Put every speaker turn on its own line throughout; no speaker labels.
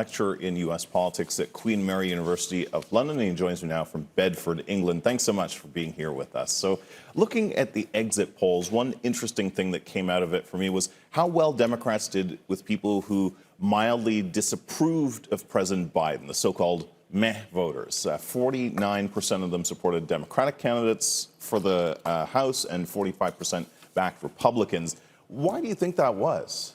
Lecturer in U.S. politics at Queen Mary University of London, and he joins me now from Bedford, England. Thanks so much for being here with us. So, looking at the exit polls, one interesting thing that came out of it for me was how well Democrats did with people who mildly disapproved of President Biden, the so-called meh voters. 49% of them supported Democratic candidates for the House, and 45% backed Republicans. Why do you think that was?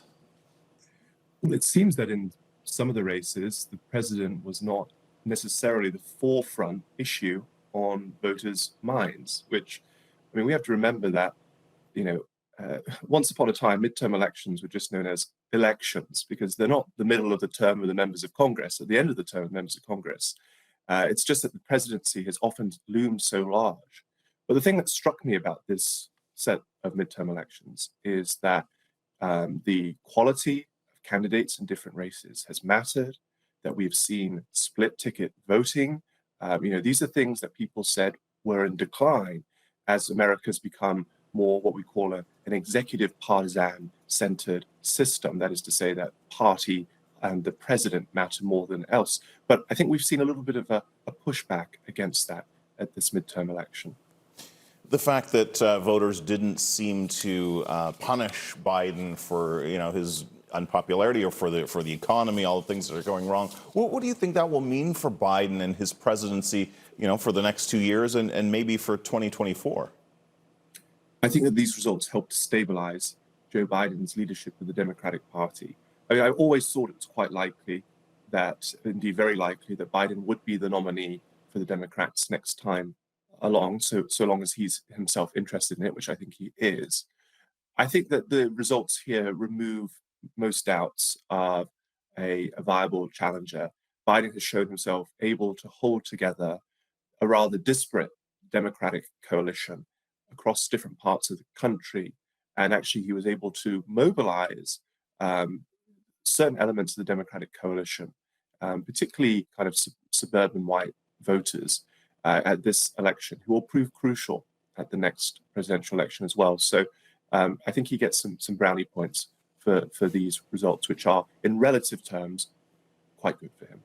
Well, it seems that in some of the races, the president was not necessarily the forefront issue on voters' minds, which, I mean, we have to remember that, once upon a time, midterm elections were just known as elections because they're not the middle of the term of the members of Congress, at the end of the term of members of Congress. It's just that the presidency has often loomed so large. But the thing that struck me about this set of midterm elections is that the quality candidates in different races has mattered, that we've seen split ticket voting. These are things that people said were in decline as America's become more what we call an executive partisan centered system. That is to say that party and the president matter more than else. But I think we've seen a little bit of a pushback against that at this midterm election.
The fact that voters didn't seem to punish Biden for his unpopularity or for the economy, all the things that are going wrong. What do you think that will mean for Biden and his presidency, for the next 2 years and maybe for 2024?
I think that these results help to stabilize Joe Biden's leadership of the Democratic Party. I mean, I always thought it was quite likely that, indeed very likely, that Biden would be the nominee for the Democrats next time along, so long as he's himself interested in it, which I think he is. I think that the results here remove most doubts of a viable challenger. Biden has shown himself able to hold together a rather disparate Democratic coalition across different parts of the country. And actually, he was able to mobilize certain elements of the Democratic coalition, particularly kind of suburban white voters at this election, who will prove crucial at the next presidential election as well. So I think he gets some brownie points for these results, which are, in relative terms, quite good for him.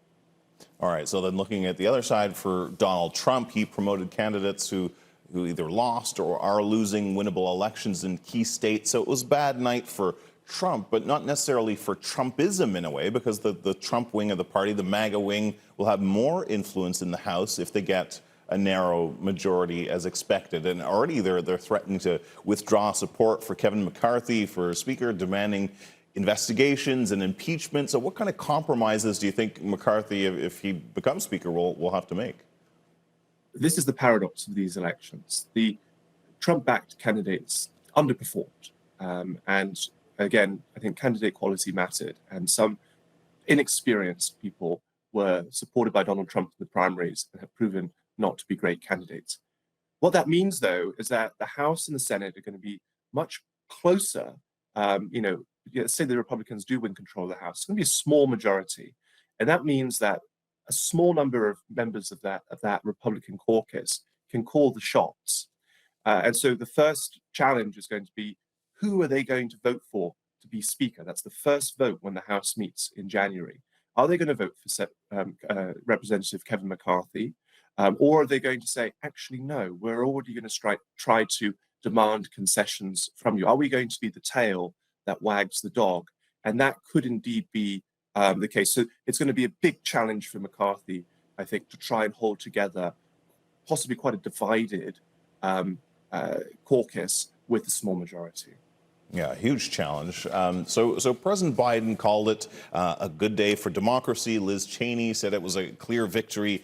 All right, so then looking at the other side for Donald Trump, he promoted candidates who either lost or are losing winnable elections in key states. So it was a bad night for Trump, but not necessarily for Trumpism in a way, because the Trump wing of the party, the MAGA wing, will have more influence in the House if they get a narrow majority as expected. And already they're threatening to withdraw support for Kevin McCarthy for Speaker, demanding investigations and impeachment. So what kind of compromises do you think McCarthy, if he becomes Speaker, will have to make?
This is the paradox of these elections. The Trump-backed candidates underperformed. And again, I think candidate quality mattered. And some inexperienced people were supported by Donald Trump in the primaries and have proven not to be great candidates. What that means, though, is that the House and the Senate are going to be much closer. Let's say the Republicans do win control of the House. It's going to be a small majority. And that means that a small number of members of that Republican caucus can call the shots. And so the first challenge is going to be, who are they going to vote for to be Speaker? That's the first vote when the House meets in January. Are they going to vote for Representative Kevin McCarthy? Or are they going to say, actually, no, we're already going to try to demand concessions from you? Are we going to be the tail that wags the dog? And that could indeed be the case. So it's going to be a big challenge for McCarthy, I think, to try and hold together possibly quite a divided caucus with a small majority.
Yeah, huge challenge. So President Biden called it a good day for democracy. Liz Cheney said it was a clear victory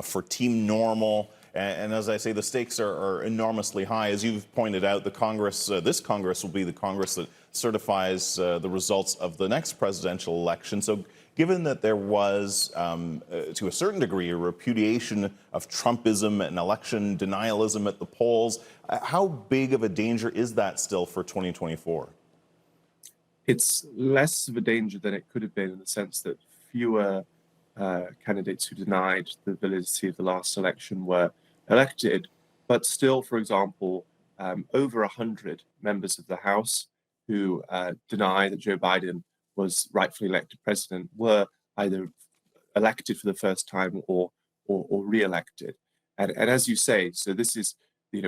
for Team Normal. And as I say, the stakes are enormously high. As you've pointed out, the Congress, this Congress will be the Congress that certifies the results of the next presidential election. So given that there was, to a certain degree, a repudiation of Trumpism and election denialism at the polls, how big of a danger is that still for 2024?
It's less of a danger than it could have been in the sense that fewer candidates who denied the validity of the last election were elected. But still, for example, over 100 members of the House who deny that Joe Biden was rightfully elected president were either elected for the first time or re-elected. And as you say, so this is,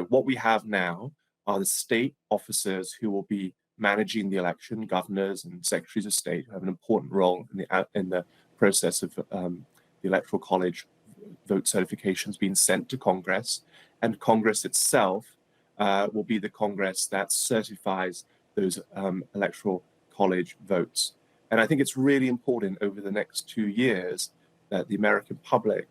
what we have now are the state officers who will be managing the election, governors and secretaries of state who have an important role in the process of the Electoral College vote certifications being sent to Congress. And Congress itself will be the Congress that certifies those Electoral College votes. And I think it's really important over the next 2 years that the American public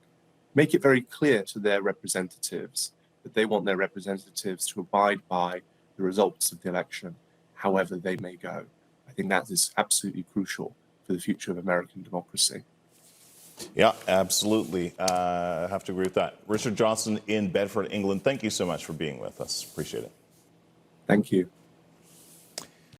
make it very clear to their representatives that they want their representatives to abide by the results of the election, however they may go. I think that is absolutely crucial for the future of American democracy.
Yeah, absolutely. I have to agree with that. Richard Johnson in Bedford, England, thank you so much for being with us. Appreciate it.
Thank you.